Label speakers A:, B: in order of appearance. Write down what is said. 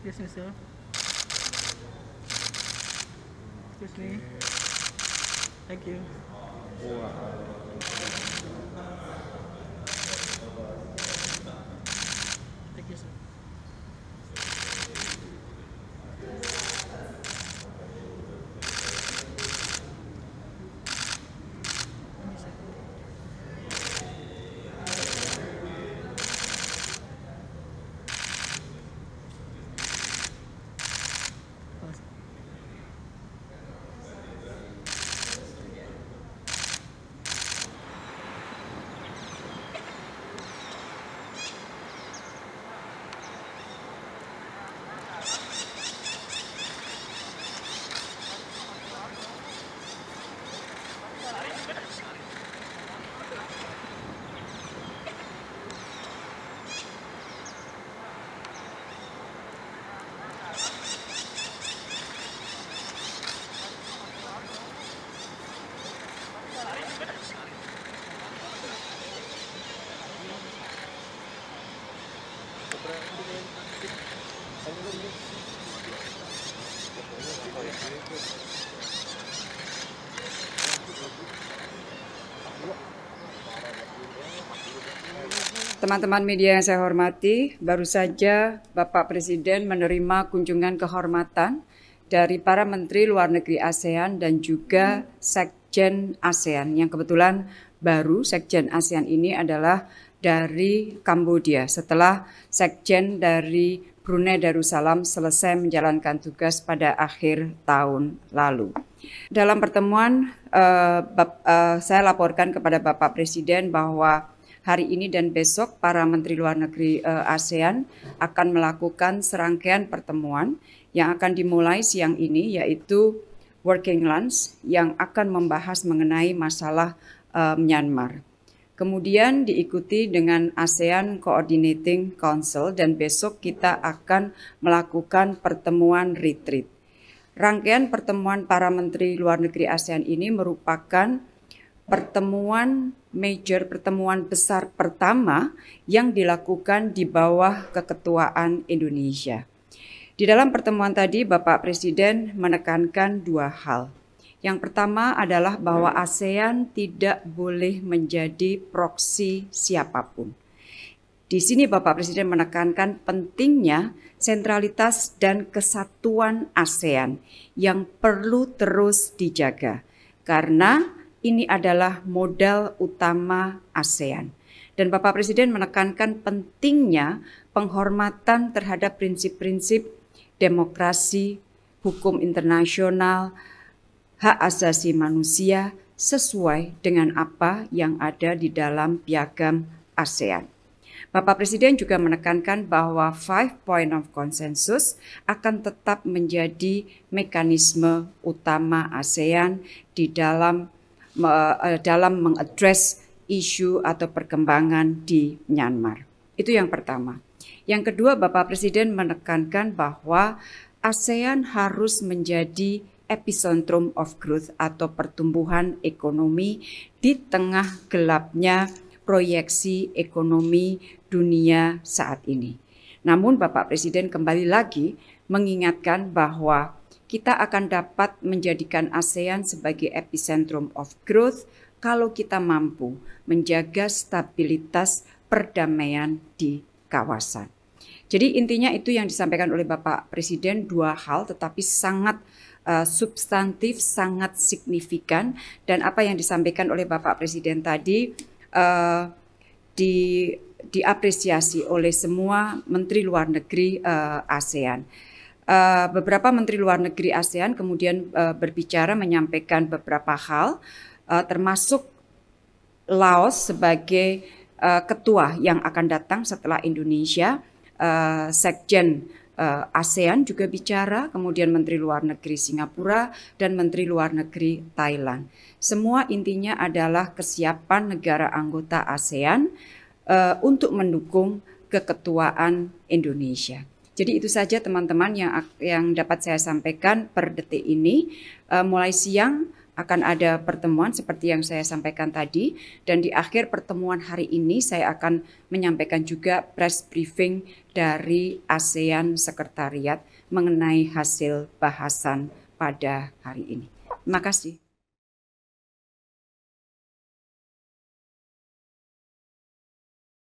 A: Yes, Mister. Excuse me. Thank you. Thank you, sir.
B: Teman-teman media yang saya hormati, baru saja Bapak Presiden menerima kunjungan kehormatan dari para Menteri Luar Negeri ASEAN dan juga Sekjen ASEAN. Yang kebetulan baru Sekjen ASEAN ini adalah dari Kamboja setelah Sekjen dari Brunei Darussalam selesai menjalankan tugas pada akhir tahun lalu. Dalam pertemuan saya laporkan kepada Bapak Presiden bahwa hari ini dan besok para Menteri Luar Negeri ASEAN akan melakukan serangkaian pertemuan yang akan dimulai siang ini, yaitu Working Lunch yang akan membahas mengenai masalah Myanmar. Kemudian diikuti dengan ASEAN Coordinating Council dan besok kita akan melakukan pertemuan retreat. Rangkaian pertemuan para Menteri Luar Negeri ASEAN ini merupakan pertemuan besar pertama yang dilakukan di bawah keketuaan Indonesia. Di dalam pertemuan tadi Bapak Presiden menekankan dua hal. Yang pertama adalah bahwa ASEAN tidak boleh menjadi proksi siapapun. Di sini Bapak Presiden menekankan pentingnya sentralitas dan kesatuan ASEAN yang perlu terus dijaga karena ini adalah modal utama ASEAN. Dan Bapak Presiden menekankan pentingnya penghormatan terhadap prinsip-prinsip demokrasi, hukum internasional, hak asasi manusia sesuai dengan apa yang ada di dalam piagam ASEAN. Bapak Presiden juga menekankan bahwa 5 Point of Consensus akan tetap menjadi mekanisme utama ASEAN di dalam mengadres isu atau perkembangan di Myanmar. Itu yang pertama. Yang kedua, Bapak Presiden menekankan bahwa ASEAN harus menjadi epicentrum of growth atau pertumbuhan ekonomi di tengah gelapnya proyeksi ekonomi dunia saat ini. Namun Bapak Presiden kembali lagi mengingatkan bahwa kita akan dapat menjadikan ASEAN sebagai epicentrum of growth kalau kita mampu menjaga stabilitas perdamaian di kawasan. Jadi intinya itu yang disampaikan oleh Bapak Presiden, dua hal tetapi sangat substantif, sangat signifikan, dan apa yang disampaikan oleh Bapak Presiden tadi diapresiasi oleh semua Menteri Luar Negeri ASEAN. Beberapa Menteri Luar Negeri ASEAN kemudian berbicara menyampaikan beberapa hal, termasuk Laos sebagai ketua yang akan datang setelah Indonesia. Sekjen ASEAN juga bicara, kemudian Menteri Luar Negeri Singapura dan Menteri Luar Negeri Thailand. Semua intinya adalah kesiapan negara anggota ASEAN untuk mendukung keketuaan Indonesia. Jadi itu saja teman-teman yang dapat saya sampaikan per detik ini. Mulai siang akan ada pertemuan seperti yang saya sampaikan tadi, dan di akhir pertemuan hari ini saya akan menyampaikan juga press briefing dari ASEAN Sekretariat mengenai hasil bahasan pada hari ini. Terima kasih.